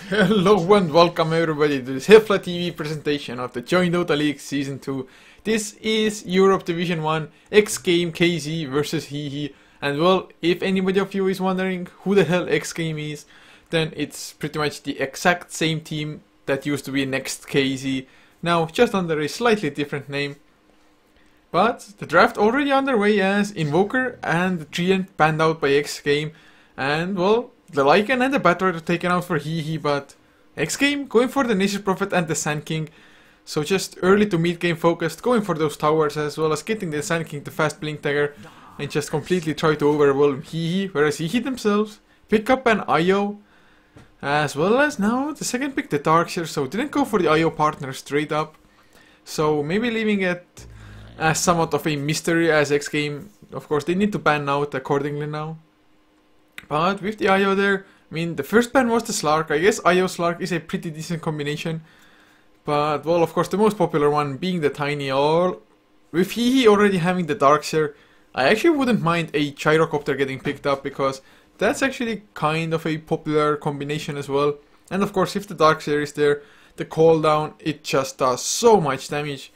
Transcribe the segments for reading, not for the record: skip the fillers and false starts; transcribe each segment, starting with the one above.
Hello and welcome everybody to this Heflatv presentation of the joinDOTA League Season 2. This is Europe Division 1 xGame KZ versus Hehe. And well, if anybody of you is wondering who the hell xGame is, then it's pretty much the exact same team that used to be Next KZ, now just under a slightly different name. But the draft already underway as Invoker and the Treant banned out by xGame, and well, the Lycan and the Batroid are taken out for Hehe, but xGame going for the Nature's Prophet and the Sand King. So just early to mid game focused, going for those towers as well as getting the Sand King to fast blink dagger and just completely try to overwhelm Hehe, whereas Hehe themselves pick up an IO, as well as now the second pick the Darkseer, so didn't go for the IO partner straight up. So maybe leaving it as somewhat of a mystery as xGame, of course they need to ban out accordingly now. But with the IO there, I mean, the first ban was the Slark. I guess IO Slark is a pretty decent combination. But, well, of course, the most popular one being the Tiny Owl. With Hehe already having the Darkseer, I actually wouldn't mind a Gyrocopter getting picked up, because that's actually kind of a popular combination as well. And, of course, if the Darkseer is there, the cooldown, it just does so much damage.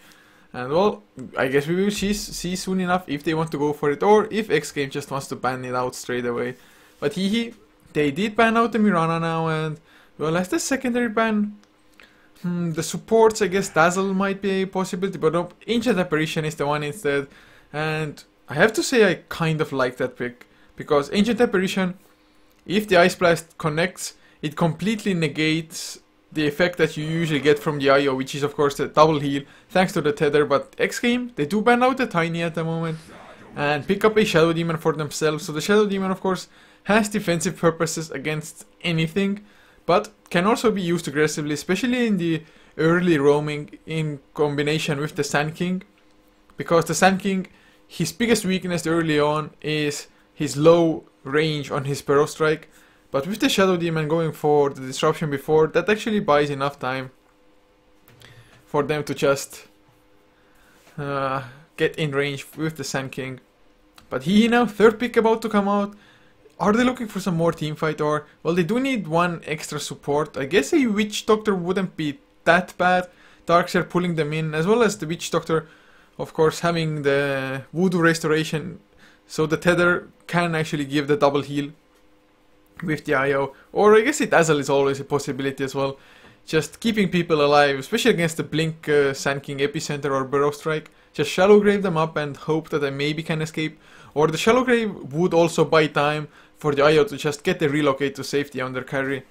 And, well, I guess we will see soon enough if they want to go for it, or if xGame just wants to ban it out straight away. But Hehe, they did ban out the Mirana now, and well, as the secondary ban, the supports, I guess Dazzle might be a possibility, but no, Ancient Apparition is the one instead. And I have to say I kind of like that pick, because Ancient Apparition, if the Ice Blast connects, it completely negates the effect that you usually get from the IO, which is of course the double heal, thanks to the tether. But xGame, they do ban out the Tiny at the moment, and pick up a Shadow Demon for themselves. So the Shadow Demon, of course, has defensive purposes against anything, but can also be used aggressively, especially in the early roaming in combination with the Sand King. Because the Sand King, his biggest weakness early on is his low range on his Burrow Strike, but with the Shadow Demon going for the disruption before, that actually buys enough time for them to just get in range with the Sand King. But Hehe now, third pick about to come out. Are they looking for some more teamfight, or, well, they do need one extra support. I guess a Witch Doctor wouldn't be that bad. Darkseer pulling them in, as well as the Witch Doctor, of course, having the Voodoo Restoration, so the tether can actually give the double heal with the IO. Or I guess a Dazzle is always a possibility as well. Just keeping people alive, especially against the Blink Sand King Epicenter or Burrow Strike. Just Shallow Grave them up and hope that they maybe can escape. Or the Shallow Grave would also buy time for the IO to just get the relocate to safety on their carry.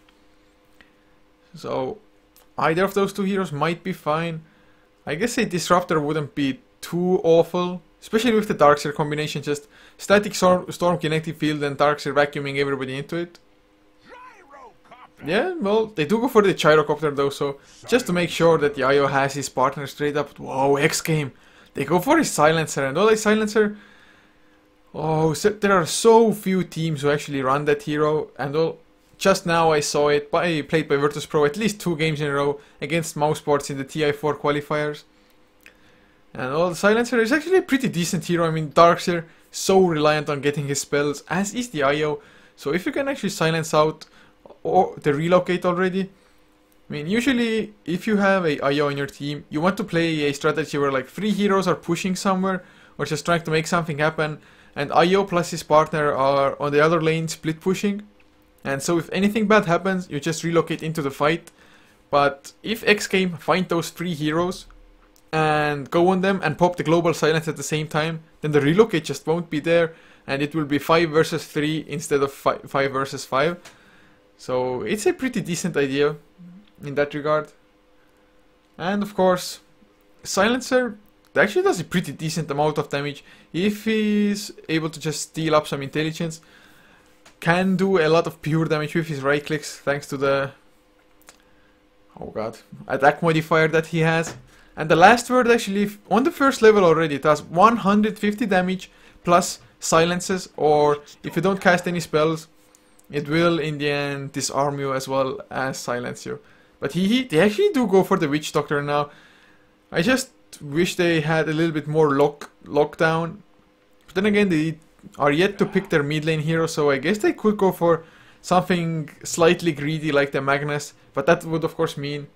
So either of those two heroes might be fine. I guess a Disruptor wouldn't be too awful, especially with the Darkseer combination. Just Static Storm Kinetic Field and Darkseer vacuuming everybody into it. Yeah, well, they do go for the Gyrocopter though, so just to make sure that the IO has his partner straight up. Whoa, xGame, they go for his Silencer, and all a Silencer. Oh, so there are so few teams who actually run that hero, and well, just now I saw it played by Virtus.pro at least 2 games in a row against Mousesports in the TI4 qualifiers. And well, the Silencer is actually a pretty decent hero. I mean, Darkseer, so reliant on getting his spells, as is the IO. So if you can actually silence out or the relocate already, I mean, usually if you have a IO in your team, you want to play a strategy where like 3 heroes are pushing somewhere or just trying to make something happen, and IO plus his partner are on the other lane split pushing. And so if anything bad happens, you just relocate into the fight. But if xGame find those 3 heroes and go on them and pop the global silence at the same time, then the relocate just won't be there, and it will be 5 versus 3 instead of 5 versus 5. So it's a pretty decent idea in that regard. And of course, Silencer actually does a pretty decent amount of damage if he's able to just steal up some intelligence. Can do a lot of pure damage with his right clicks thanks to the, oh god, attack modifier that he has. And the last word actually, on the first level already, it does 150 damage plus silences, or if you don't cast any spells, it will in the end disarm you as well as silence you. But they actually do go for the Witch Doctor now. I just wish they had a little bit more lockdown. But then again, they are yet to pick their mid lane hero, so I guess they could go for something slightly greedy like the Magnus, but that would of course mean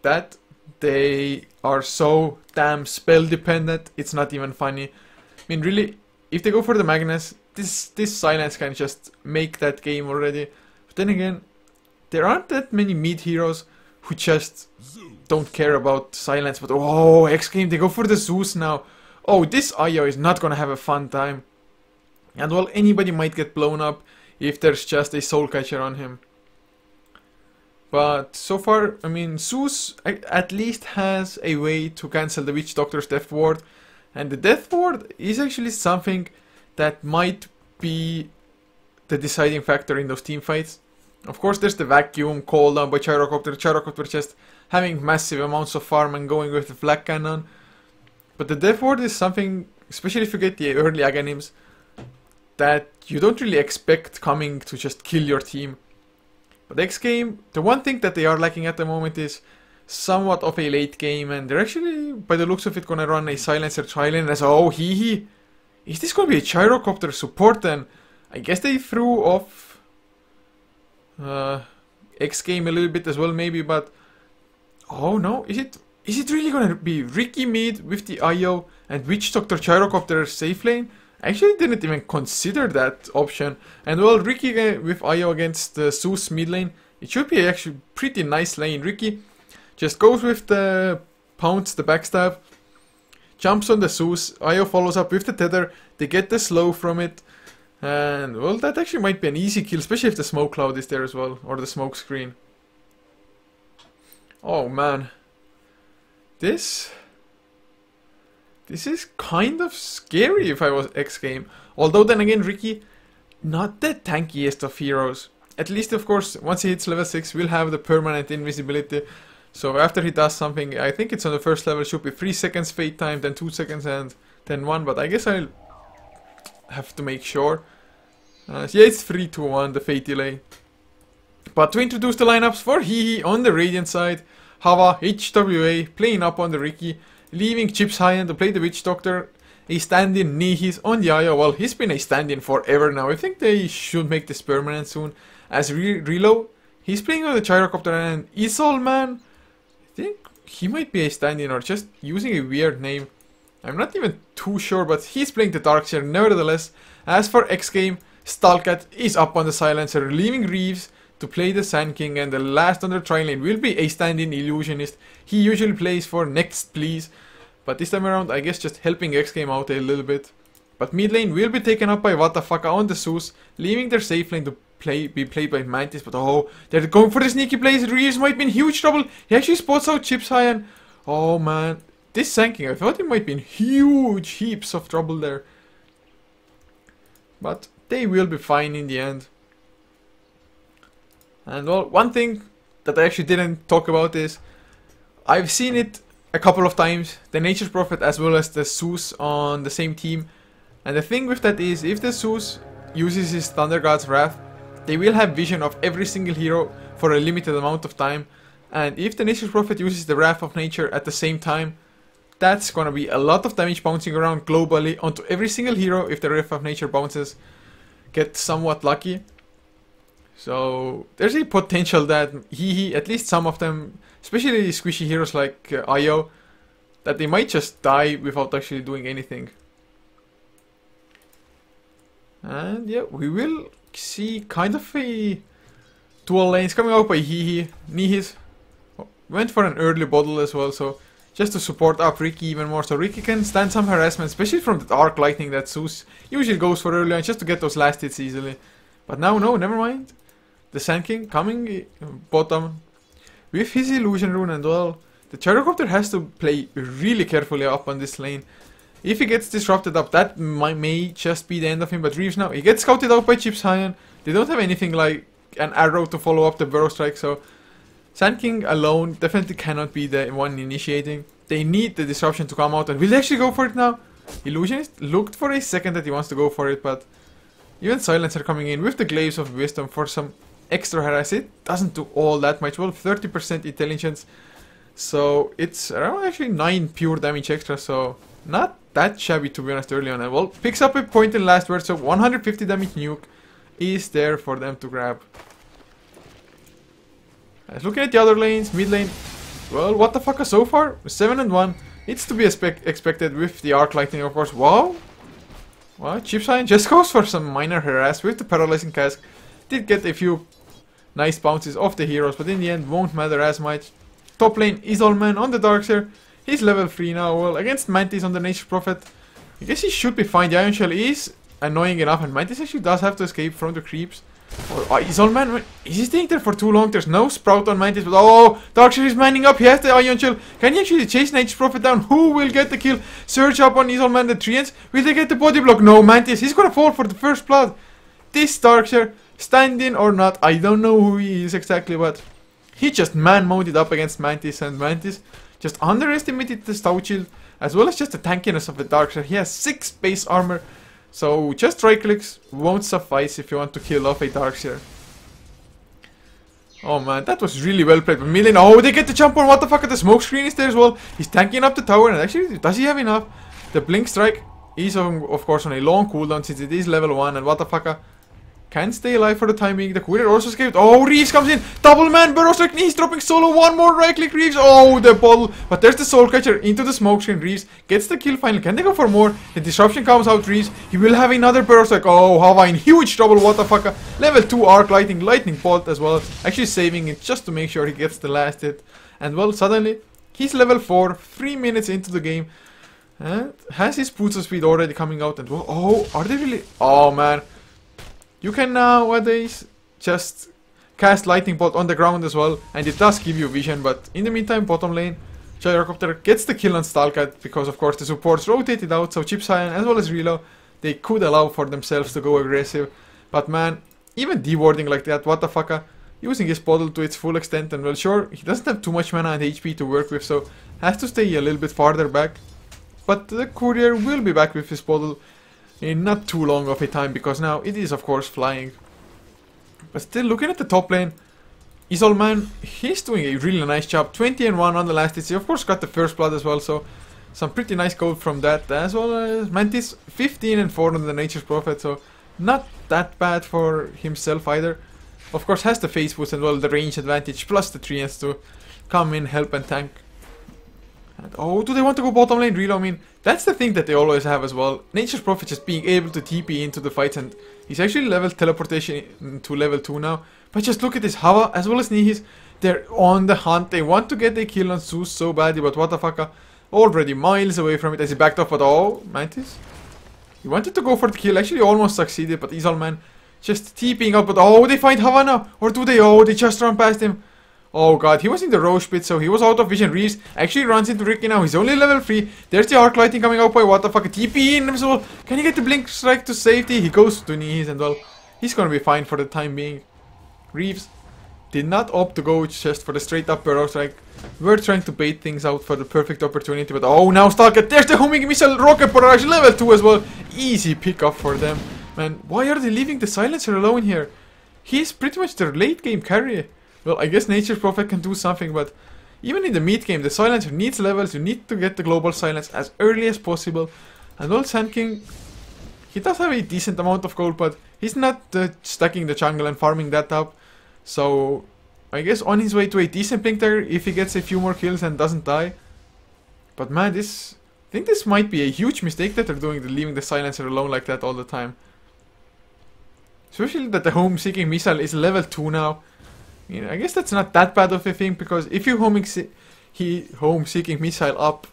that they are so damn spell dependent, it's not even funny. I mean, really, if they go for the Magnus, this silence can just make that game already. But then again, there aren't that many mid heroes who just don't care about silence. But oh, xGame, they go for the Zeus now. Oh, this IO is not gonna have a fun time. And well, anybody might get blown up if there's just a soul catcher on him. But so far, I mean, Zeus at least has a way to cancel the Witch Doctor's Death Ward. And the Death Ward is actually something that might be the deciding factor in those team fights. Of course, there's the vacuum called down by Gyrocopter. Gyrocopter just having massive amounts of farm and going with the Flak Cannon. But the Death Ward is something, especially if you get the early Aghanims, that you don't really expect coming to just kill your team. But xGame, the one thing that they are lacking at the moment is somewhat of a late game, and they're actually, by the looks of it, gonna run a Silencer Trilane as, oh, Hehe. Is this gonna be a Gyrocopter support then? I guess they threw off xGame a little bit as well, maybe, but oh no, is it really gonna be Ricky mid with the IO and Witch Doctor Gyrocopter safe lane? I actually didn't even consider that option. And well, Ricky with IO against the Zeus mid lane, it should be actually pretty nice lane. Ricky just goes with the pounce, the backstab, jumps on the Zeus, IO follows up with the tether, they get the slow from it, and well, that actually might be an easy kill, especially if the smoke cloud is there as well, or the smoke screen. Oh man, this is kind of scary if I was xGame. Although then again, Ricky, not the tankiest of heroes. At least, of course, once he hits level 6, we'll have the permanent invisibility. So after he does something, I think it's on the first level, should be 3 seconds fade time, then 2 seconds, and then 1. But I guess I'll have to make sure. Yeah, it's 3 to 1, the fade delay. But to introduce the lineups for Hehe on the Radiant side, Hava, HWA, playing up on the Ricky, leaving Chips High to play the Witch Doctor, a stand-in Nihis on the IO. Well, he's been a stand-in forever now. I think they should make this permanent soon. As Relo, he's playing on the Gyrocopter, and Isol, man, I think he might be a stand-in or just using a weird name. I'm not even too sure, but he's playing the Darkseer nevertheless. As for xGame, Stalkat is up on the Silencer, leaving Reeves to play the Sand King, and the last on the tri lane will be a stand-in Illusionist. He usually plays for Next Please, but this time around I guess just helping xGame out a little bit. But mid lane will be taken up by Watafaka on the Zeus, leaving their safe lane to be played by Mantis. But oh, they're going for the sneaky plays. Reeves might be in huge trouble. He actually spots out Chips High, and oh man, this Sand King, I thought he might be in huge heaps of trouble there. But they will be fine in the end. And well, one thing that I actually didn't talk about is, I've seen it a couple of times, the Nature's Prophet as well as the Zeus on the same team. And the thing with that is, if the Zeus uses his Thunder God's Wrath, they will have vision of every single hero for a limited amount of time. And if the Nature's Prophet uses the Wrath of Nature at the same time, that's gonna be a lot of damage bouncing around globally onto every single hero if the Wrath of Nature bounces get somewhat lucky. So there's a potential that Hehe, at least some of them, especially squishy heroes like IO, that they might just die without actually doing anything. And yeah, we will see kind of a dual lanes coming out by Hehe. Nihis went for an early bottle as well, so just to support up Ricky even more, so Ricky can stand some harassment, especially from the Arc Lightning that Zeus usually goes for early on, just to get those last hits easily. But now, no, never mind. The Sand King coming bottom with his Illusion Rune, and well, the Gyrocopter has to play really carefully up on this lane. If he gets disrupted up, that may just be the end of him. But Reeves now, he gets scouted out by Chips High. They don't have anything like an arrow to follow up the Burrow Strike, so Sand King alone definitely cannot be the one initiating. They need the disruption to come out, and will they actually go for it now? Illusionist looked for a second that he wants to go for it, but even Silencer coming in with the Glaives of Wisdom for some extra harass. It doesn't do all that much. Well, 30% intelligence, so it's around actually 9 pure damage extra, so not that shabby to be honest early on. And well, picks up a point in last word, so 150 damage nuke, is there for them to grab. Looking at the other lanes, mid lane, well, what the fuck so far? 7 and 1. It's to be expected with the arc lightning, of course. Wow. Well, xGame just goes for some minor harass with the paralyzing cask. Did get a few nice bounces off the heroes, but in the end won't matter as much. Top lane, Isolman on the Darkseer. He's level 3 now. Well, against Mantis on the Nature's Prophet, I guess he should be fine. The Iron Shell is annoying enough, and Mantis actually does have to escape from the creeps. Isolman, is he staying there for too long? There's no Sprout on Mantis, but oh, Darkseer is manning up. He has the Iron Shell. Can he actually chase Nature's Prophet down? Who will get the kill? Surge up on Isolman, the Treants. Will they get the body block? No, Mantis, he's gonna fall for the first blood. This Darkseer, stand-in or not, I don't know who he is exactly, but he just man-moded up against Mantis, and Mantis just underestimated the Stout Shield, as well as just the tankiness of the Darkseer. He has 6 base armor, so just right clicks won't suffice if you want to kill off a Darkseer. Oh man, that was really well played. But Millen, oh, they get the jump on. What the fuck? The smoke screen is there as well. He's tanking up the tower, and actually, does he have enough? The blink strike is of course on a long cooldown since it is level 1, and what the fuck? Can stay alive for the time being. The courier also escaped. Oh, Reeves comes in. Double man, burrow strike. He's dropping solo. One more right click, Reeves. Oh, the bottle. But there's the soul catcher into the smoke screen. Reeves gets the kill finally. Can they go for more? The disruption comes out. Reeves. He will have another burrow strike. Oh, Hava in huge trouble. What the fuck? Level 2 arc lightning bolt as well. Actually saving it just to make sure he gets the last hit. And well, suddenly he's level 4. 3 minutes into the game. And has his boots of speed already coming out. And well, oh, are they really? Oh man. You can nowadays just cast lightning bolt on the ground as well, and it does give you vision, but in the meantime, bottom lane, Gyrocopter gets the kill on Stalkat, because of course the supports rotated out, so xGame as well as Relo, they could allow for themselves to go aggressive, but man, even dewarding like that, what the fuck, using his bottle to its full extent, and well sure, he doesn't have too much mana and HP to work with, so has to stay a little bit farther back, but the courier will be back with his bottle in not too long of a time, because now it is of course flying. But still, looking at the top lane, Isolman, he's doing a really nice job. 20 and 1 on the last hit. He of course got the first blood as well, so some pretty nice gold from that, as well as Mantis 15 and 4 on the Nature's Prophet, so not that bad for himself either. Of course has the phase boost and well the range advantage plus the treants to come in, help and tank. And oh, do they want to go bottom lane? Really, I mean, that's the thing that they always have as well. Nature's Prophet just being able to TP into the fights, and he's actually leveled teleportation to level 2 now. But just look at this, Hava as well as Nihis, they're on the hunt. They want to get a kill on Zeus so badly, but what the fuck, already miles away from it as he backed off. But oh, Mantis, he wanted to go for the kill, actually almost succeeded, but Isolman just TPing up. But oh, they find Hava now, or do they? Oh, they just run past him. Oh god, he was in the Roche pit, so he was out of vision. Reeves actually runs into Ricky now. He's only level 3. There's the arc lighting coming out by what the fuck. A TP in as well. Can he get the blink strike to safety? He goes to knees, and well, he's gonna be fine for the time being. Reeves did not opt to go just for the straight up burrow strike. We're trying to bait things out for the perfect opportunity, but oh, now Stalker. There's the homing missile rocket barrage level 2 as well. Easy pickup for them. Man, why are they leaving the silencer alone here? He's pretty much their late game carry. Well, I guess Nature's Prophet can do something, but even in the mid game, the silencer needs levels. You need to get the global silence as early as possible. And well, Sand King, he does have a decent amount of gold, but he's not stacking the jungle and farming that up. So, I guess on his way to a decent blink dagger if he gets a few more kills and doesn't die. But man, I think this might be a huge mistake that they're doing, leaving the silencer alone like that all the time. Especially that the home-seeking missile is level 2 now. I guess that's not that bad of a thing, because if you home-seeking missile up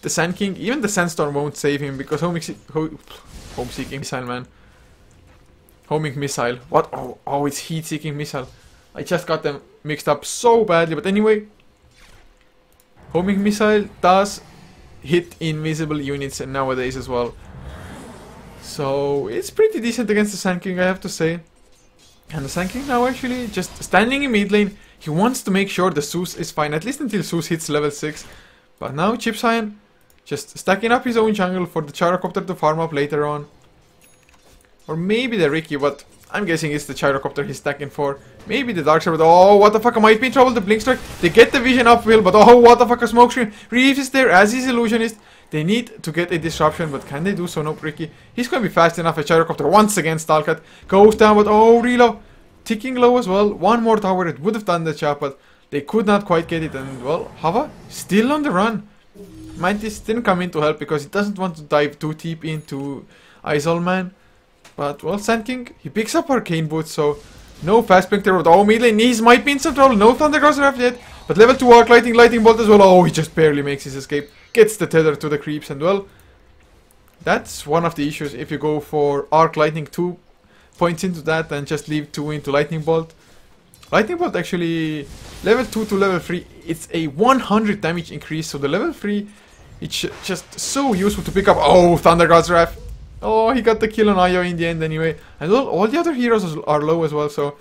the Sand King, even the Sandstorm won't save him, because home-seeking missile, man. Homing missile. What? Oh, it's heat-seeking missile. I just got them mixed up so badly, but anyway. Homing missile does hit invisible units nowadays as well. So, it's pretty decent against the Sand King, I have to say. And the Sand King now actually just standing in mid lane. He wants to make sure the Zeus is fine, at least until Zeus hits level 6. But now xGame just stacking up his own jungle for the Gyrocopter to farm up later on. Or maybe the Ricky, but I'm guessing it's the Gyrocopter he's stacking for. Maybe the Darkseer, but oh, what the fuck, I might be in trouble. The blink strike, they get the vision uphill, but oh, what the fuck, a smoke screen. Reeves is there as his illusionist. They need to get a disruption, but can they do so? No, Ricky. He's going to be fast enough. A gyrocopter once again. Stalkat goes down, but oh, reload. Ticking low as well. One more tower. It would have done the job, but they could not quite get it. And well, Hava still on the run. Mantis didn't come in to help because he doesn't want to dive too deep into Isolman. But well, Sand King, he picks up Arcane Boots, so no fast blink there. Oh, mid lane knees might be in some trouble. No Thundercross left yet. But level 2 Arc Lightning Bolt as well. Oh, he just barely makes his escape. Gets the tether to the creeps, and well, that's one of the issues if you go for Arc Lightning 2 points into that and just leave 2 into Lightning Bolt. Lightning Bolt actually, level 2 to level 3, it's a 100 damage increase, so the level 3, it's just so useful to pick up. Oh, Thunder God's Wrath. Oh, he got the kill on Io in the end anyway. And well, all the other heroes are low as well, so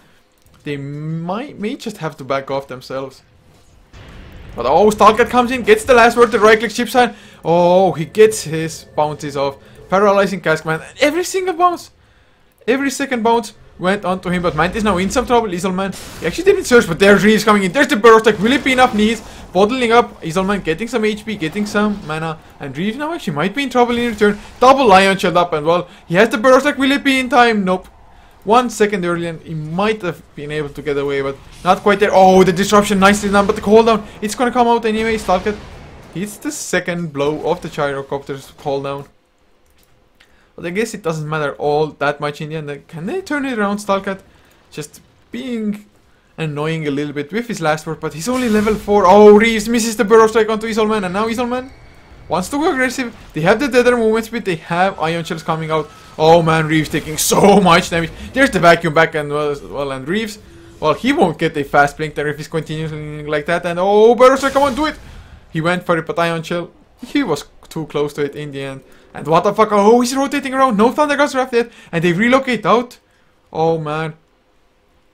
they may just have to back off themselves. But oh, Stalkat comes in, gets the last word, the right click chip sign. Oh, he gets his bounties off. Paralyzing Caskman. Every single bounce, every second bounce went onto him. But Mantis now in some trouble. Isolman, he actually didn't search, but there's Reeves coming in. There's the burrow stack. Will it be enough knees? Bottling up. Isolman getting some HP, getting some mana. And Reeves now actually might be in trouble in return. Double Lion Shield up, and well, he has the burrow stack. Will it be in time? Nope. 1 second early and he might have been able to get away, but not quite there. Oh, the disruption nicely done, but the cooldown, it's gonna come out anyway. Stalkat hits the second blow of the gyrocopter's cooldown. But I guess it doesn't matter all that much in the end. Can they turn it around? Stalkat just being annoying a little bit with his last word, but he's only level 4. Oh, Reeves misses the burrow strike onto Isolman, and now Isolman wants to go aggressive. They have the tether movement speed, they have ion shells coming out. Oh man, Reeves taking so much damage. There's the vacuum back, and well, and Reeves, well, he won't get a fast blink there if he's continuing like that. And oh, Burrow, come on, do it. He went for it, but ion shell, he was too close to it in the end. And what the fuck? Oh, he's rotating around. No Thunder God's Wrath yet, and they relocate out. Oh man,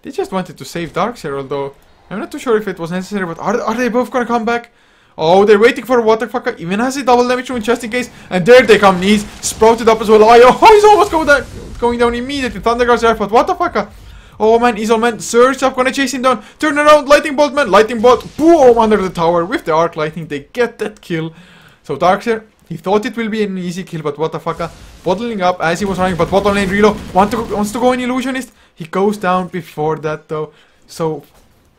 they just wanted to save Darkseer, although I'm not too sure if it was necessary. But are they both gonna come back? Oh, they're waiting for a water fucker. Even has a double damage rune just in case. And there they come. Knees sprouted up as well. Oh, he's almost going down immediately. Thunder God's Wrath, but what the fucker? Oh man, Isolman surge up, gonna chase him down. Turn around, Lightning Bolt, man. Lightning Bolt, boom, under the tower with the Arc Lightning. They get that kill. So Darkseer, he thought it will be an easy kill, but what the fucker? Bottling up as he was running, but bottom lane reload. Wants to go in Illusionist. He goes down before that though. So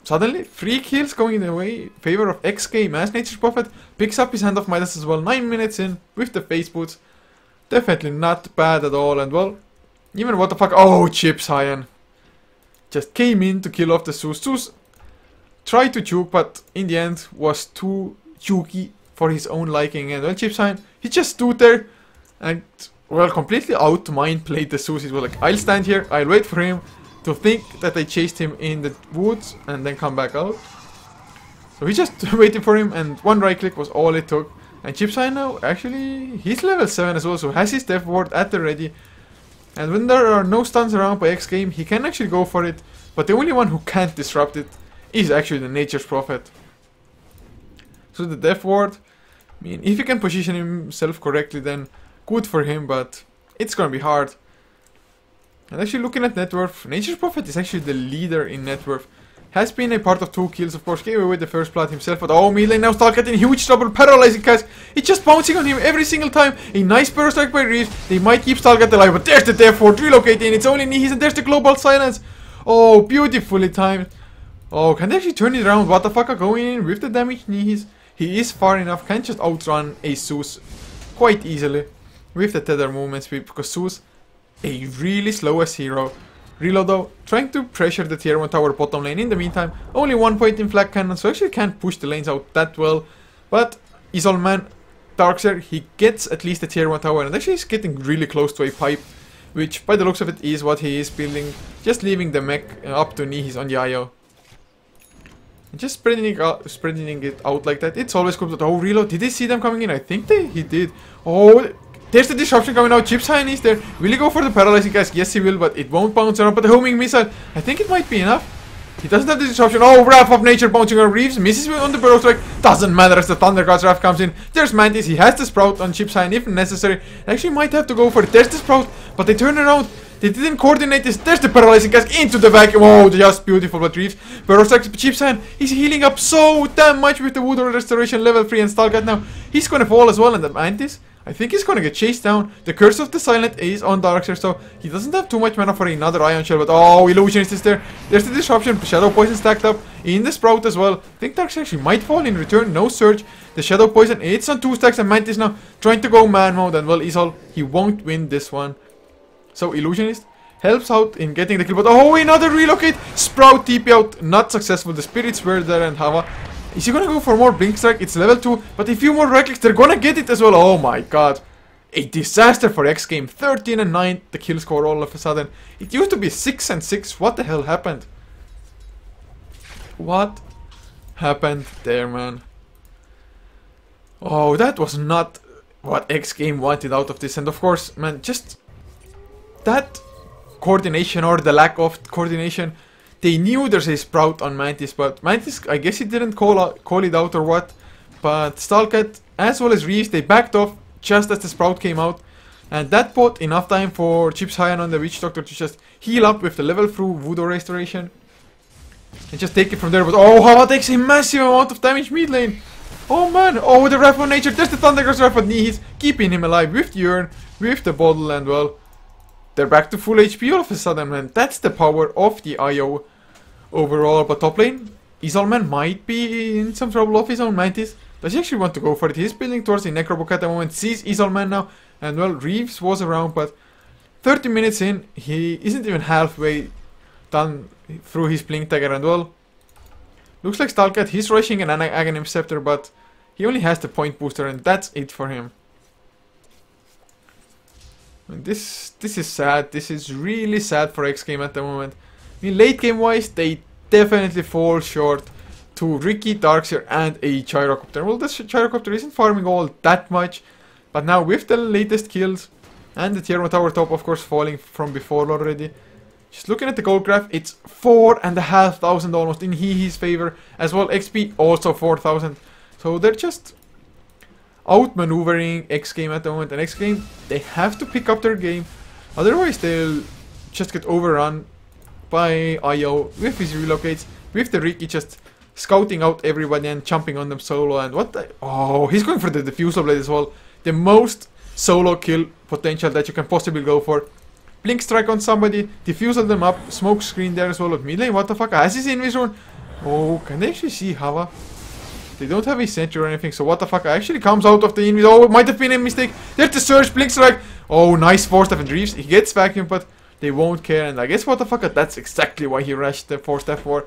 suddenly, 3 kills going in the favor of xGame as Nature's Prophet picks up his Hand of Midas as well. 9 minutes in with the face boots. Definitely not bad at all. And well, even what the fuck? Oh, Chip Cyan just came in to kill off the Zeus. Zeus tried to juke, but in the end was too jukey for his own liking. And well, Chip Cyan, he just stood there and well, completely out-mind played the Zeus. He was like, I'll stand here, I'll wait for him to think that I chased him in the woods and then come back out. So he just waited for him, and one right click was all it took. And Chip Cyan now, actually, he's level 7 as well, so has his death ward at the ready. And when there are no stuns around by xGame, he can actually go for it. But the only one who can't disrupt it is actually the Nature's Prophet. So the death ward, I mean, if he can position himself correctly, then good for him, but it's gonna be hard. And actually looking at net worth, Nature's Prophet is actually the leader in net worth. Has been a part of 2 kills, of course, gave away the first blood himself, but oh, mid lane now Stalkat in huge trouble, paralyzing Cask. It's just bouncing on him every single time. A nice burst strike by Reeves. They might keep Stalkat alive, but there's the death ward relocating. It's only Nihis, and there's the global silence. Oh, beautifully timed. Oh, can they actually turn it around? What the fuck are going in with the damage Nihis? He is far enough, can just outrun a Zeus quite easily with the tether movement speed, because Zeus, a really slowest hero. Reload though, trying to pressure the tier 1 tower bottom lane. In the meantime, only 1 point in flag cannon, so actually can't push the lanes out that well. But Isolman, Darkseer, he gets at least the tier 1 tower, and actually is getting really close to a pipe, which by the looks of it is what he is building, just leaving the mech up to Nihis on the IO. And just spreading it out like that. It's always good. Oh, reload, did they see them coming in? I think he did. Oh, there's the disruption coming out. Chip Cyan is there. Will he go for the paralyzing Cask? Yes, he will, but it won't bounce around. But the homing missile, I think it might be enough. He doesn't have the disruption. Oh, Wrath of Nature bouncing on Reeves. Misses on the Burrow Strike. Doesn't matter as the Thunder God's Wrath comes in. There's Mantis. He has the Sprout on Chip's hand if necessary. Actually might have to go for it. There's the Sprout. But they turn around. They didn't coordinate this. There's the Paralyzing Cask into the vacuum. Oh, just beautiful. But Reeves. Burrow Strike Chip's hand. He's healing up so damn much with the Voodoo Restoration level 3 and Stalkat now. He's gonna fall as well. And the Mantis, I think he's gonna get chased down. The Curse of the Silent is on Darkseer, so he doesn't have too much mana for another Ion Shell. But oh, Illusionist is there. There's the Disruption. Shadow Poison stacked up in the Sprout as well. I think Darkseer actually might fall in return. No Surge. The Shadow Poison, it's on 2 stacks, and Mantis now trying to go man mode. And well, Isol, he won't win this one. So Illusionist helps out in getting the kill. But oh, another relocate. Sprout TP out. Not successful. The Spirits were there, and Hava. Is he gonna go for more Blink Strike? It's level 2, but a few more right clicks, they're gonna get it as well. Oh my god. A disaster for xGame. 13 and 9, the kill score all of a sudden. It used to be 6 and 6. What the hell happened? What happened there, man? Oh, that was not what xGame wanted out of this. And of course, man, just that coordination, or the lack of coordination. They knew there's a Sprout on Mantis, but Mantis, I guess he didn't call it out or what. But Stalkat, as well as Reeves, they backed off just as the Sprout came out. And that bought enough time for Chips Hyan on the Witch Doctor to just heal up with the level through Voodoo Restoration. And just take it from there. But oh, Hava takes a massive amount of damage mid lane. Oh man, oh, the Wrath of Nature, there's the Thundercross Wrath of He's keeping him alive with the urn, with the bottle, and well, they're back to full HP all of a sudden, man. That's the power of the IO overall. But top lane, Isolman might be in some trouble off his own. Mantis, does he actually want to go for it? He's building towards the Necrobook at the moment, sees Isolman now, and well, Reeves was around, but 30 minutes in, he isn't even halfway done through his Blink Dagger, and well, looks like Stalkat, he's rushing an Aghanim Scepter, but he only has the point booster, and that's it for him. And this is sad. This is really sad for xGame at the moment. I mean, late game wise, they definitely fall short to Ricky, Darkseer, and a Gyrocopter. Well, this Gyrocopter isn't farming all that much, but now with the latest kills and the tier 1 tower top, of course, falling from before already. Just looking at the gold graph, it's 4,500 almost in Hehe's favor as well. XP also 4,000. So they're just outmaneuvering xGame at the moment, and xGame, they have to pick up their game, otherwise they'll just get overrun by IO with his relocates, with the Ricky just scouting out everybody and jumping on them solo. And what the, oh, he's going for the Diffusal Blade as well, the most solo kill potential that you can possibly go for. Blink Strike on somebody, diffusal them up, smoke screen there as well with mid lane. What the fuck, has his Invis. Oh, can they actually see Hava? They don't have a sentry or anything, so what the fuck actually comes out of the Invis. Oh, it might have been a mistake. There's the Surge, Blink Strike. Oh, nice Force Staff and Reeves. He gets vacuum, but they won't care. And I guess what the fuck, that's exactly why he rushed the Force Staff for.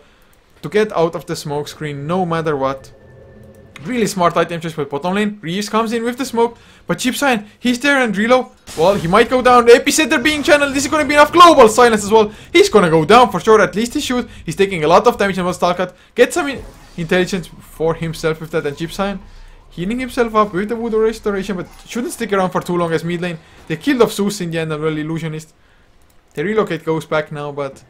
To get out of the smoke screen, no matter what. Really smart item choice, but bottom lane, Reeves comes in with the smoke. But Chip Sign, he's there, and Relo, well, he might go down. Epicenter being channeled, this is gonna be enough. Global Silence as well. He's gonna go down for sure, at least he should. He's taking a lot of damage, and will Stalkat get some intelligence for himself with that. And Chip Sign healing himself up with the Voodoo Restoration, but shouldn't stick around for too long as mid lane. They killed off Zeus in the end, and well, Illusionist. The relocate goes back now, but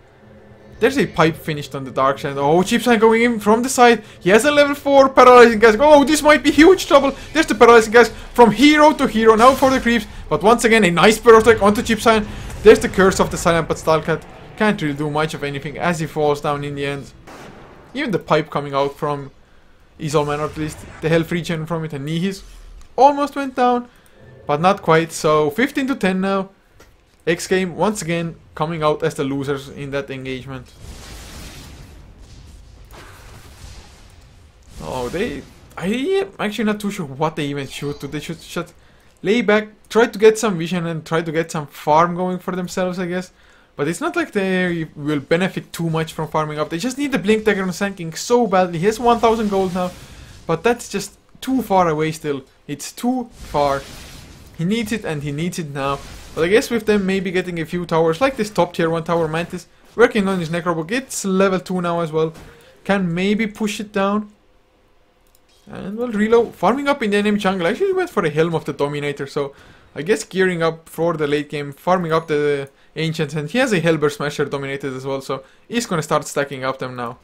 there's a pipe finished on the dark side. Oh, Chip Sign going in from the side. He has a level 4 Paralyzing Cask. Oh, this might be huge trouble. There's the Paralyzing Cask from hero to hero. Now for the creeps. But once again, a nice Burrow Strike onto Chip Sign. There's the Curse of the Silent, but Stalkat can't really do much of anything as he falls down in the end. Even the pipe coming out from Isolman, or at least the health regen from it, and Nihis almost went down, but not quite. So 15 to 10 now. xGame once again coming out as the losers in that engagement. Oh, I am actually not too sure what they even should do. They should just lay back, try to get some vision, and try to get some farm going for themselves, I guess. But it's not like they will benefit too much from farming up. They just need the Blink Dagger on Sanking so badly. He has 1000 gold now, but that's just too far away still. It's too far. He needs it, and he needs it now. But I guess with them maybe getting a few towers, like this top tier 1 tower, Mantis, working on his Necrobook, it's level 2 now as well, can maybe push it down. And well, Relo farming up in the enemy jungle, actually went for a Helm of the Dominator, so I guess gearing up for the late game, farming up the Ancients, and he has a Hellbear Smasher dominated as well, so he's gonna start stacking up them now.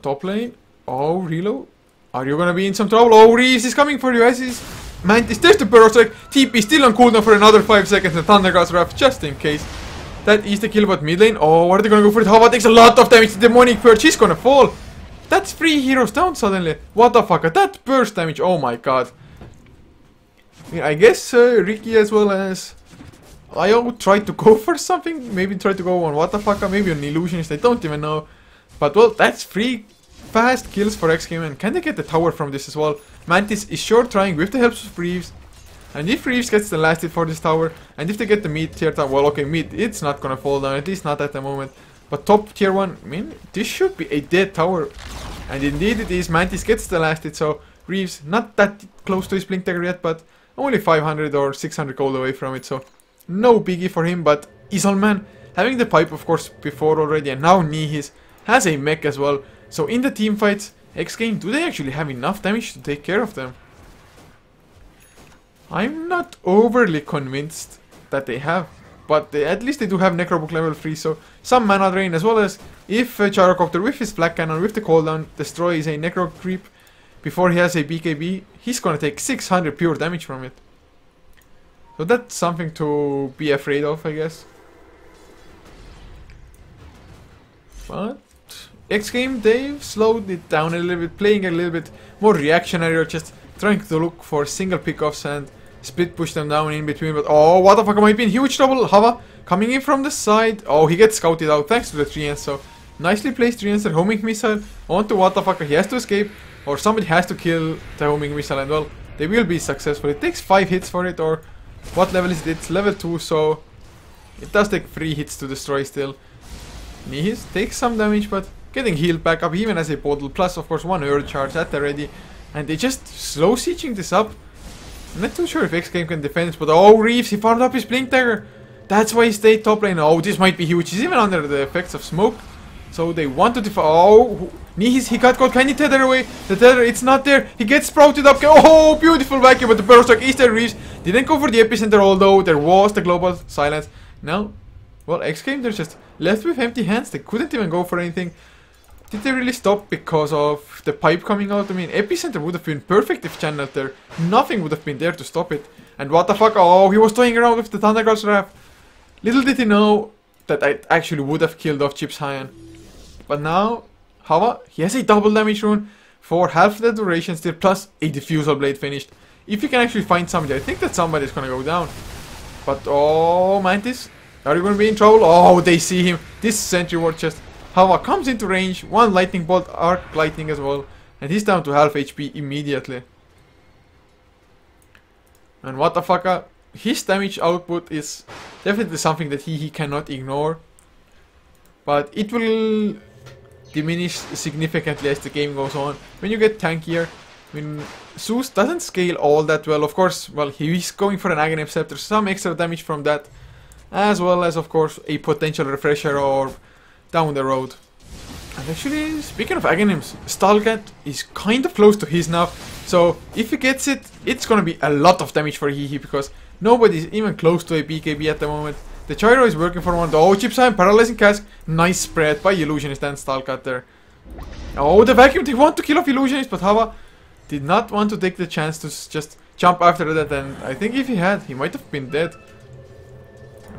Top lane. Oh, reload. Are you gonna be in some trouble? Oh, Reeves is coming for you as is. Mantis, there's the Burrow Strike. TP still on cooldown for another 5 seconds, and Thunder God's Wrath just in case. That is the kill, but mid lane. Oh, what are they gonna go for it? Hava takes a lot of damage. The Demonic Purge, he's gonna fall. That's 3 heroes down suddenly. What the fuck? That burst damage. Oh my god. Yeah, I guess Ricky as well as Io tried to go for something. Maybe try to go on what the fuck, maybe on Illusionist. I don't even know. But well, that's 3 fast kills for xGame. And can they get the tower from this as well? Mantis is sure trying with the help of Reeves. And if Reeves gets the last hit for this tower, and if they get the mid tier tower, well, okay, mid, it's not gonna fall down, at least not at the moment. But top tier 1, I mean, this should be a dead tower. And indeed it is. Mantis gets the last hit, so Reeves not that close to his Blink Dagger yet, but only 500 or 600 gold away from it, so no biggie for him. But Isolman, having the pipe of course before already, and now Nihis has a mech as well. So in the team fights, xGame, do they actually have enough damage to take care of them? I'm not overly convinced that they have, but at least they do have Necrobook level 3, so some mana drain, as well as if Gyrocopter with his Flak Cannon, with the cooldown, destroys a Necro creep before he has a BKB, he's gonna take 600 pure damage from it. So that's something to be afraid of, I guess. But xGame, they've slowed it down a little bit, playing a little bit more reactionary, or just trying to look for single pickoffs and split push them down in between. But oh, what the fuck, I might be in huge trouble. Hava coming in from the side. Oh, he gets scouted out thanks to the treants. So nicely placed treants, homing missile onto what the fuck. He has to escape, or somebody has to kill the homing missile, and well, they will be successful. It takes 5 hits for it, or what level is it? It's level 2, so it does take 3 hits to destroy still. Nihis takes some damage, but getting healed back up, even as a bottle, plus of course 1 earth charge at the ready. And they just slow sieging this up. I'm not too sure if xGame can defend this, but oh, Reeves, he farmed up his Blink Dagger. That's why he stayed top lane. Oh, this might be huge. He's even under the effects of smoke. So they want to defend. Oh, Nihis, he got caught. Can he tether away? The tether, it's not there. He gets sprouted up. Oh, beautiful vacuum, but the Burrow Strike is there. Reeves didn't go for the epicenter, although there was the global silence. Now, well, xGame, they're just left with empty hands. They couldn't even go for anything. Did they really stop because of the pipe coming out? I mean, epicenter would have been perfect if channeled there. Nothing would have been there to stop it. And what the fuck? Oh, he was toying around with the Thunder God's Wrath. Little did he know that I actually would have killed off Chips Hyan. But now, Hava, he has a double damage rune for half the duration still, plus a Diffusal Blade finished. If you can actually find somebody, I think that somebody is gonna go down. But oh, Mantis, are you gonna be in trouble? Oh, they see him. This Sentry Ward just... Hava comes into range, 1 lightning bolt, arc lightning as well, and he's down to half HP immediately. And what the fuck, his damage output is definitely something that he cannot ignore. But it will diminish significantly as the game goes on. When you get tankier, I mean, Zeus doesn't scale all that well. Of course, well, he's going for an Aghanim Scepter, some extra damage from that, as well as, of course, a potential refresher or down the road. And actually, speaking of Aghanims, Stalgat is kind of close to his now. So if he gets it, it's gonna be a lot of damage for Hehe, because nobody's even close to a BKB at the moment. The Gyro is working for one. Oh, Chips Hyan, Paralyzing Cask. Nice spread by Illusionist and Stalgat there. Oh, the vacuum, they want to kill off Illusionist, but Hava did not want to take the chance to just jump after that, and I think if he had, he might have been dead.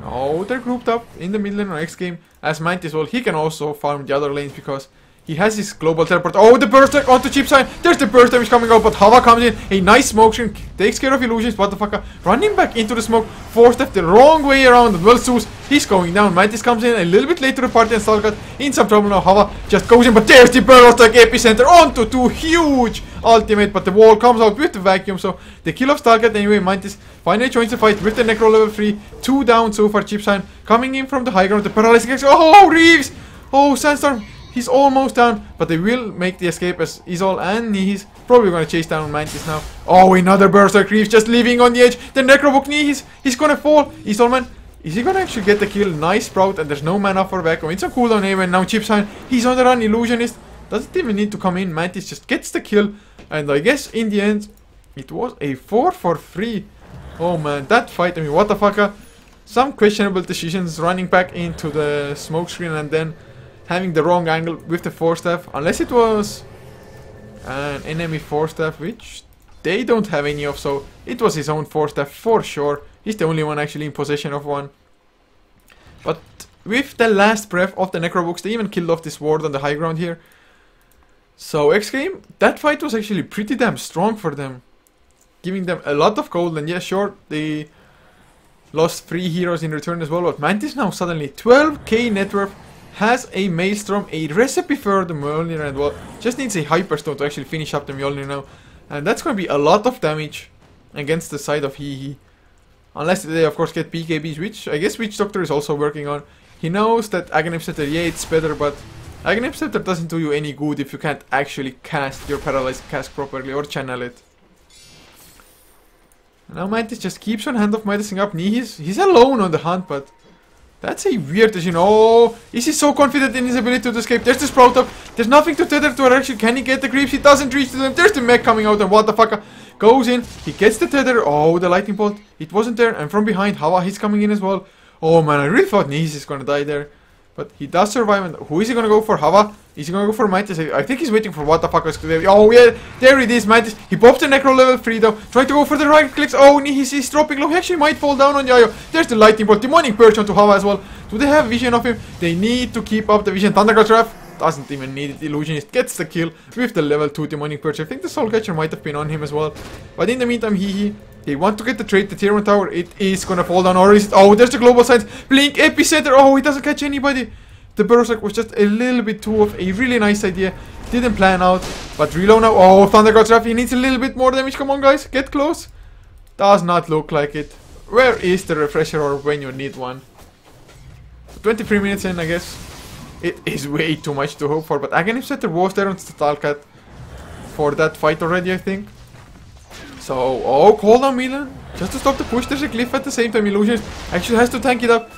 Oh, they're grouped up in the mid lane on xGame. As Mantis, well, he can also farm the other lanes because he has his global teleport. Oh, the burst attack onto Chips Hyan. There's the burst damage coming out, but Hava comes in. A nice smoke screen, takes care of Illusions. What the fuck? Running back into the smoke. 4-step the wrong way around. And well, Zeus, he's going down. Mantis comes in a little bit later to the party, and Stalgat in some trouble now. Hava just goes in, but there's the burst attack epicenter onto 2 huge ultimate. But the wall comes out with the vacuum, so the kill of Stalgat anyway. Mantis finally joins the fight with the Necro level 3. 2 down so far. Chips Hyan coming in from the high ground. The paralyzing axe. Oh, Reeves! Oh, Sandstorm. He's almost down, but they will make the escape as Isol and Nihis probably going to chase down Mantis now. Oh, another Berserk Reeves just leaving on the edge. The Necrobook Nihis, he's going to fall. Isolman, is he going to actually get the kill? Nice sprout, and there's no mana for vacuum. It's a cooldown anyway. Now Chips Hyan, he's on the run. Illusionist doesn't even need to come in. Mantis just gets the kill, and I guess in the end, it was a 4 for 3. Oh man, that fight, I mean, what the fuck? Some questionable decisions, running back into the smoke screen and then having the wrong angle with the force staff. Unless it was an enemy force staff, which they don't have any of, so it was his own force staff for sure. He's the only one actually in possession of one. But with the last breath of the Necrobooks, they even killed off this ward on the high ground here. So xGame, that fight was actually pretty damn strong for them, giving them a lot of gold. And yeah, sure, they lost 3 heroes in return as well, but Mantis now suddenly 12k net worth, has a Maelstrom, a recipe for the Mjolnir, and well, just needs a Hyperstone to actually finish up the Mjolnir now. And that's going to be a lot of damage against the side of Hehe. Unless they of course get BKBs, which I guess joinDOTA is also working on. He knows that Aghanim Scepter, yeah, it's better, but Aghanim Scepter doesn't do you any good if you can't actually cast your Paralyzed Cask properly or channel it. Now Mantis just keeps on Hand of Midasing up. He's alone on the hunt, but that's a weird decision. Oh, is he so confident in his ability to escape? There's the Sprout up. There's nothing to tether to her. Actually, can he get the creeps? He doesn't reach to them. There's the mech coming out, and what the fuck? Goes in. He gets the tether. Oh, the lightning bolt. It wasn't there. And from behind, Hava, he's coming in as well. Oh man, I really thought Nihis is gonna die there. But he does survive. And who is he gonna go for? Hava? Is he gonna go for Mantis? I think he's waiting for what the fuck is there. Oh yeah, there it is, Mantis. He popped the Necro level 3 though. Trying to go for the right clicks. Oh, he's dropping low. He actually might fall down on Yayo. There's the lightning bolt. Demonic Perch onto Hava as well. Do they have vision of him? They need to keep up the vision. Thundercraft Trap doesn't even need it. Illusionist gets the kill with the level 2 Demonic Perch. I think the Soul Catcher might have been on him as well. But in the meantime, Hehe, they want to get the trade, the tier 1 tower. It is gonna fall down, or is it? Oh, there's the global signs. Blink, Epicenter. Oh, he doesn't catch anybody. The Berserk was just a little bit too of a really nice idea. Didn't plan out. But reload now. Oh, Thundercraft Trap. He needs a little bit more damage. Come on, guys. Get close. Does not look like it. Where is the refresher orb when you need one? 23 minutes in, I guess. It is way too much to hope for. But Aghanim Scepter was there on Stalkat for that fight already, I think. So, oh, call down Milan. Just to stop the push. There's a Glyph at the same time. Illusionist actually has to tank it up.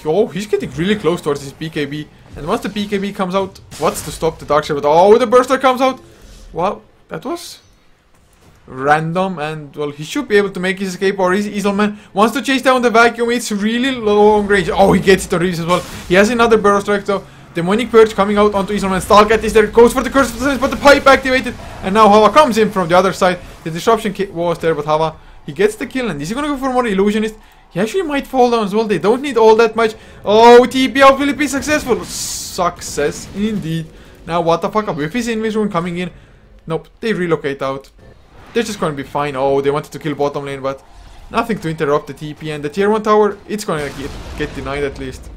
Oh, he's getting really close towards his BKB. And once the BKB comes out, what's to stop the Darkseer? But oh, the Burster comes out. Wow, that was random. And well, he should be able to make his escape. Or his Easelman wants to chase down the vacuum. It's really low on range. Oh, he gets it to Reeves as well. He has another Burrow Strike though. Demonic Purge coming out onto Easelman. Stalkat is there. Goes for the Curse of the Sense, but the pipe activated. And now Hava comes in from the other side. The disruption kit was there, but Hava, he gets the kill. And is he gonna go for more Illusionist? He actually might fall down as well. They don't need all that much. Oh, TP out. Will it be successful? Success indeed. Now what the fuck up with his Invis Rune coming in? Nope, they relocate out. They're just gonna be fine. Oh, they wanted to kill bottom lane, but nothing to interrupt the TP. And the tier 1 tower, it's gonna get denied at least.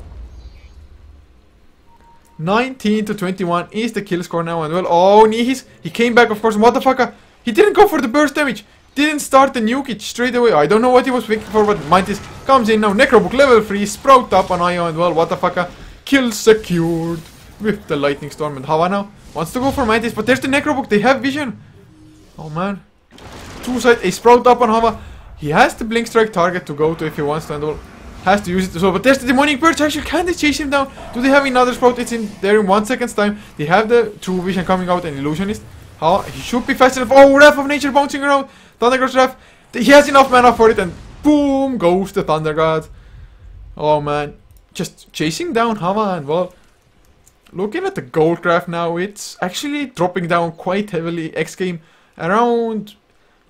19 to 21 is the kill score now. And well, oh, Nihis, he came back, of course. What the fuck? He didn't go for the burst damage. Didn't start the nuke it straight away. I don't know what he was waiting for, but Mantis comes in now. Necrobook level 3, Sprout up on Io, and well, what the fuck? Kill secured with the Lightning Storm. And Hava now wants to go for Mantis, but there's the Necrobook. They have vision. Oh man. Two side, a Sprout up on Hava. He has the Blink Strike target to go to if he wants to, and well, has to use it as well. But there's the Demonic Perch. Actually, can they chase him down? Do they have another Sprout? It's in there in 1 second's time. They have the True Vision coming out, and Illusionist. He should be fast enough. Oh, Wrath of Nature bouncing around. Thunder God's Wrath. He has enough mana for it, and boom goes the Thunder God. Oh man, just chasing down Hava, and well, looking at the gold graph now, it's actually dropping down quite heavily. xGame around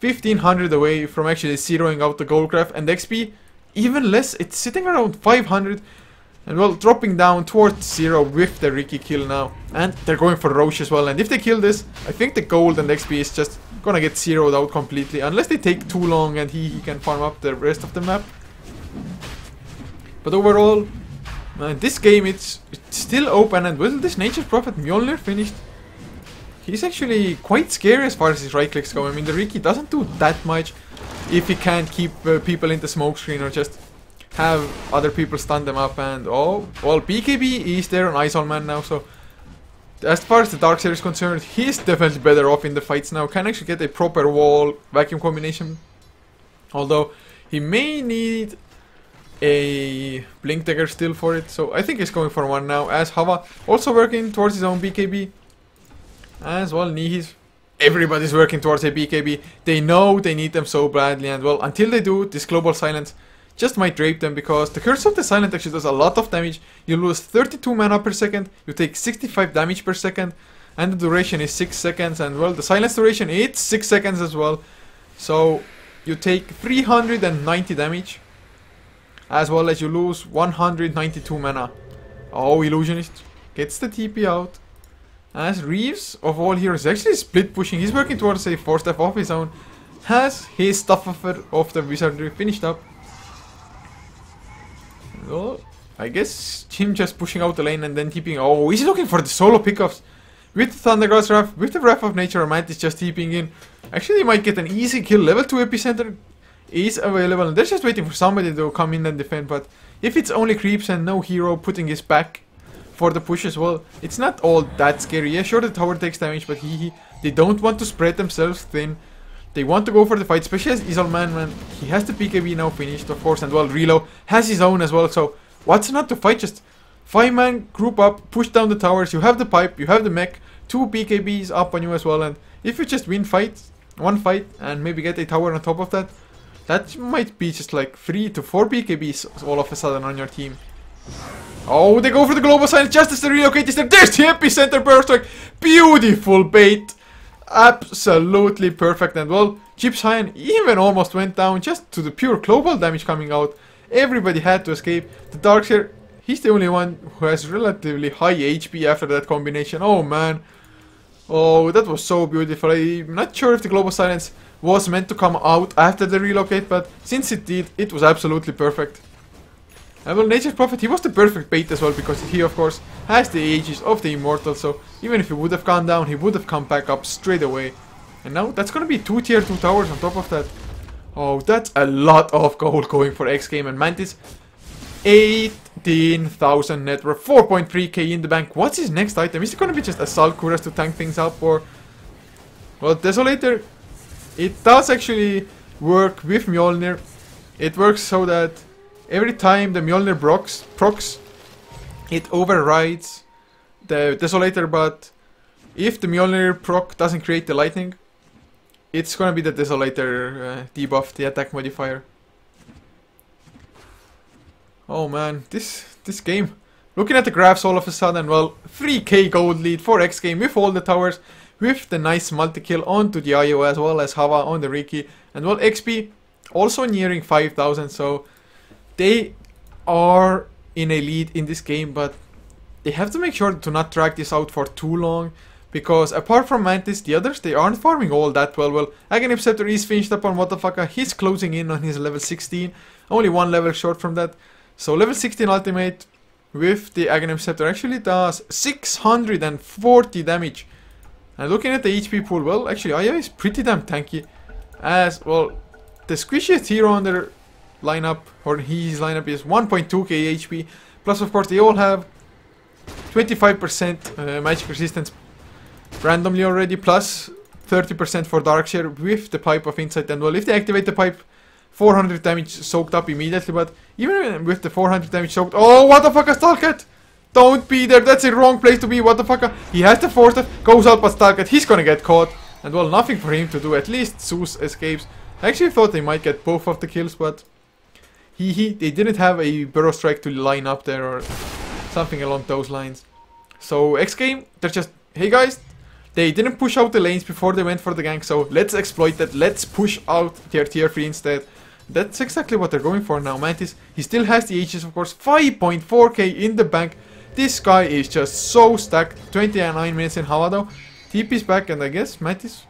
1500 away from actually zeroing out the gold graph, and XP even less. It's sitting around 500. And well, dropping down towards 0 with the Riki kill now. And they're going for Roche as well. And if they kill this, I think the gold and XP is just gonna get zeroed out completely. Unless they take too long and he can farm up the rest of the map. But overall, man, this game, it's still open. And will this Nature's Prophet Mjolnir finished? He's actually quite scary as far as his right clicks go. I mean, the Riki doesn't do that much if he can't keep people in the smoke screen or just have other people stun them up. And oh, well, BKB is there on Isolman now, so as far as the Darkseer is concerned, he's definitely better off in the fights now. Can actually get a proper wall vacuum combination, although he may need a Blink Dagger still for it, so I think he's going for one now, as Hava also working towards his own BKB as well. Nihis everybody's working towards a BKB. They know they need them so badly, and well, until they do, this global silence just might drape them, because the Curse of the Silent actually does a lot of damage. You lose 32 mana per second, you take 65 damage per second, and the duration is 6 seconds, and well, the silence duration is 6 seconds as well. So you take 390 damage, as well as you lose 192 mana. Oh, Illusionist gets the TP out, as Reeves, of all heroes, actually split pushing. He's working towards a 4-step of his own, has his stuff of the Wizardry finished up. Well, I guess him just pushing out the lane and then TPing. Oh, he's looking for the solo pickups. With the Thunder God's Wrath, with the Wrath of Nature, Mantis just TPing in. Actually, they might get an easy kill. Level 2 Epicenter is available. They're just waiting for somebody to come in and defend. But if it's only creeps and no hero putting his back for the push as well, it's not all that scary. Yeah, sure, the tower takes damage, but they don't want to spread themselves thin. They want to go for the fight, especially as Isolman, man. He has the BKB now finished, of course, and well, Relo has his own as well, so what's not to fight? Just 5-man, group up, push down the towers, you have the pipe, you have the mech, 2 BKBs up on you as well, and if you just win one fight, and maybe get a tower on top of that, that might be just like 3 to 4 BKBs all of a sudden on your team. Oh, they go for the global silence just as the relocate is there. There's the epicenter burst strike. Beautiful bait. Absolutely perfect. And well, Chips Hyan even almost went down just to the pure global damage coming out. Everybody had to escape. The Darkseer, he's the only one who has relatively high HP after that combination. Oh man. Oh, that was so beautiful. I'm not sure if the global silence was meant to come out after the relocate, but since it did, it was absolutely perfect. And well, Nature's Prophet, he was the perfect bait as well, because he of course has the Aegis of the Immortal, so even if he would have gone down, he would have come back up straight away. And now that's gonna be 2 tier 2 towers on top of that. Oh, that's a lot of gold going for xGame. And Mantis, 18,000 net worth, 4.3k in the bank. What's his next item? Is it gonna be just Assault Cuirass to tank things up, or... Well, Desolator, it does actually work with Mjolnir. It works so that every time the Mjolnir procs, it overrides the Desolator, but if the Mjolnir proc doesn't create the lightning, it's gonna be the Desolator debuff, the attack modifier. Oh man, this game. Looking at the graphs all of a sudden, well, 3k gold lead for xGame with all the towers, with the nice multi-kill onto the IO as well as Hava on the Riki, and well, XP also nearing 5,000, so they are in a lead in this game, but they have to make sure to not drag this out for too long, because apart from Mantis, the others, they aren't farming all that well. Well, Aghanim Scepter is finished up on Motherfucker, he's closing in on his level 16, only 1 level short from that, so level 16 ultimate with the Aghanim Scepter actually does 640 damage. And looking at the HP pool, well, actually Aya is pretty damn tanky, as well, the squishiest hero on their lineup, or his lineup, is 1.2k HP, plus of course they all have 25% magic resistance randomly already, plus 30% for Darkseer with the Pipe of Insight, and well, if they activate the pipe, 400 damage soaked up immediately, but even with the 400 damage soaked, oh, what the fuck, a Stalkat! Don't be there, that's the wrong place to be, what the fuck, he has the 4-step, goes out but Stalkat, he's gonna get caught, and well, nothing for him to do, at least Zeus escapes. I actually thought they might get both of the kills, but they didn't have a Burrow Strike to line up there or something along those lines. So xGame, they're just, hey guys, they didn't push out the lanes before they went for the gank, so let's exploit that, let's push out their tier 3 instead. That's exactly what they're going for now. Mantis, he still has the Aegis, of course, 5.4k in the bank. This guy is just so stacked. 29 minutes in Havado. TP's back, and I guess Mantis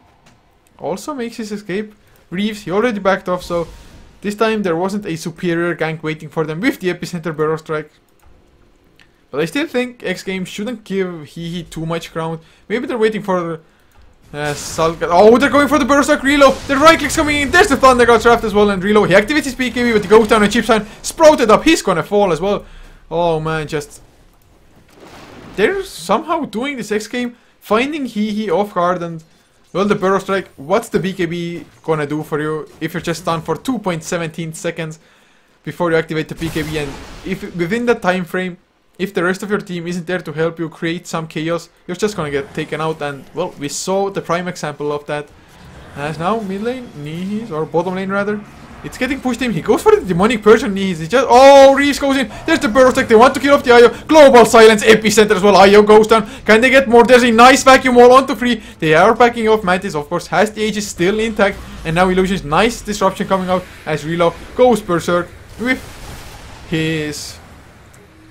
also makes his escape. Reeves, he already backed off, so this time there wasn't a superior gank waiting for them with the Epicenter Burrow Strike. But I still think xGame shouldn't give Hehe too much ground. Maybe they're waiting for Salgat. Oh, they're going for the Burrow Strike reload. The right click's coming in. There's the Thunder God's Wrath as well, and reload. He activates his BKB, but he goes down and Chips Hyan. Sprouted up. He's gonna fall as well. Oh man, just... They're somehow doing this xGame, finding Hehe off guard, and... Well, the Burrow Strike, what's the BKB gonna do for you if you're just stunned for 2.17 seconds before you activate the BKB, and if within that time frame if the rest of your team isn't there to help you create some chaos, you're just gonna get taken out. And well, we saw the prime example of that. As now mid lane, Nihis, or bottom lane rather, it's getting pushed in. He goes for the demonic Persian Nihis. He just, oh, Reese goes in. There's the burst attack. They want to kill off the Io. Global silence, epicenter as well. Io goes down. Can they get more? There's a nice vacuum wall onto 3. They are backing off. Mantis, of course, has the Aegis still intact. And now Illusion's nice disruption coming out as Relo goes berserk with his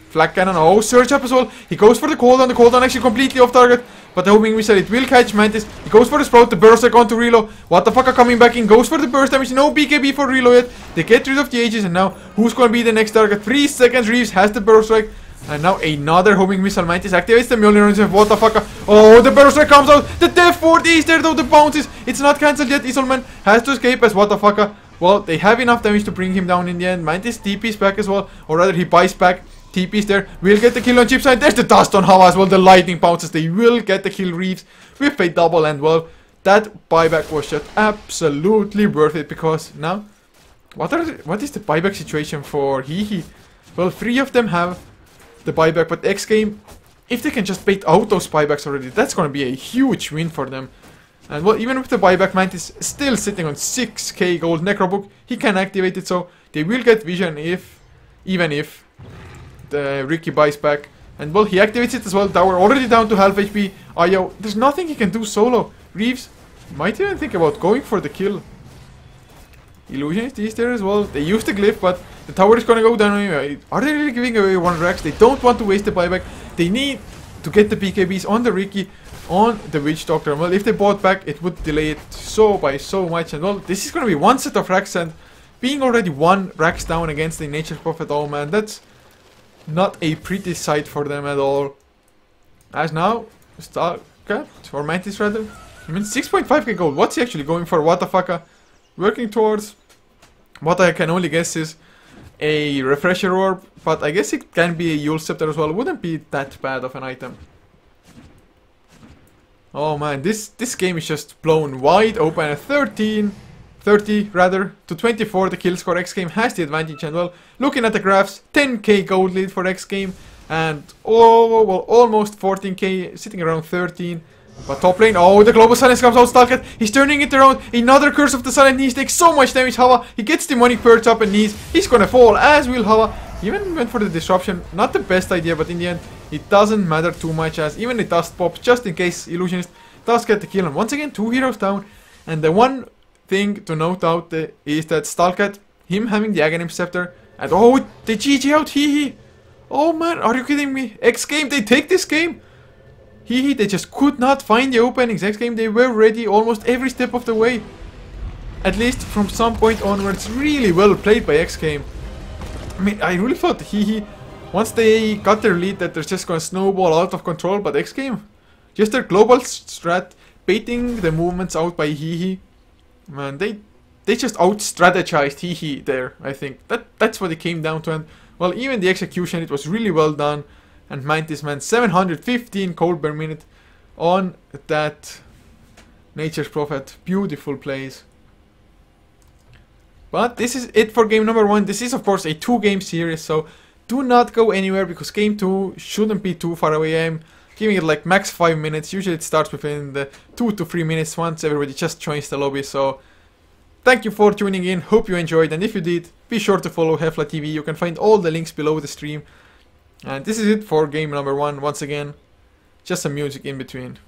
flag cannon. Oh, surge up as well. He goes for the cooldown. The cooldown actually completely off target. But the homing missile, it will catch Mantis. He goes for the sprout, the burst attack onto Relo. What the fuck are coming back in? Goes for the burst damage. No BKB for Relo yet. They get rid of the Aegis, and now who's gonna be the next target? 3 seconds. Reeves has the burst strike. And now another homing missile. Mantis activates the Mjolnir. What the fuck? Oh, the burst strike comes out. The death fort is there though. The bounces. It's not cancelled yet. Isolman has to escape as what the fuck. Well, they have enough damage to bring him down in the end. Mantis TP's back as well. Or rather, he buys back. TP's there. We'll get the kill on chip side. There's the dust on Hava as well. The lightning bounces. They will get the kill. Reeves with a double. And well, that buyback was just absolutely worth it. Because now, what is the buyback situation for Hehe? Well, 3 of them have the buyback. But xGame, if they can just bait out those buybacks already, that's going to be a huge win for them. And well, even with the buyback, Mantis still sitting on 6k gold. Necrobook, he can activate it. So they will get vision even if the Ricky buys back. And well, he activates it as well. Tower already down to half HP. Io, there's nothing he can do solo. Reeves might even think about going for the kill. Illusionist is there as well. They use the glyph, but the tower is gonna go down anyway. Are they really giving away 1 Rax? They don't want to waste the buyback. They need to get the BKBs on the Ricky, on the Witch Doctor. Well, if they bought back, it would delay it by so much. And well, this is gonna be 1 set of Rax, and being already 1 Rax down against the Nature's Prophet, oh man, that's not a pretty sight for them at all. As now, StarCat, or Mantis rather, I mean 6.5k gold. What's he actually going for? What the fuck? Working towards what I can only guess is a refresher orb, but I guess it can be a Yule Scepter as well. Wouldn't be that bad of an item. Oh man, this game is just blown wide open at 30 rather to 24. The kill score. xGame has the advantage, and well, looking at the graphs, 10k gold lead for xGame, and oh well, almost 14k, sitting around 13. But top lane, oh, the global silence comes out. StarCat, he's turning it around. Another curse of the silent knees takes so much damage. Hava, he gets demonic perch up and knees. He's gonna fall, as will Hava. Even went for the disruption. Not the best idea, but in the end, it doesn't matter too much, as even the dust pops just in case Illusionist does get the kill. And once again, 2 heroes down. And the one thing to note out is that StarCat, him having the Aghanim Scepter, and oh, they GG out Hehe. Oh man, are you kidding me? xGame, they take this game. Hehe, they just could not find the openings. xGame, they were ready almost every step of the way. At least from some point onwards. Really well played by xGame. I mean, I really thought Hehe, once they got their lead, that they're just gonna snowball out of control. But xGame, just their global strat, baiting the movements out by Hehe. Man, they just out-strategized Hehe there, I think. That's what it came down to. And well, even the execution, it was really well done. And Mantis, man, 715 cold per minute on that Nature's Prophet. Beautiful plays. But this is it for game number 1. This is, of course, a 2-game series, so do not go anywhere, because game 2 shouldn't be too far away. I'm giving it like max 5 minutes. Usually it starts within the 2 to 3 minutes once everybody just joins the lobby. So thank you for tuning in. Hope you enjoyed, and if you did, be sure to follow Heflatv. You can find all the links below the stream. And this is it for game number 1. Once again, just some music in between.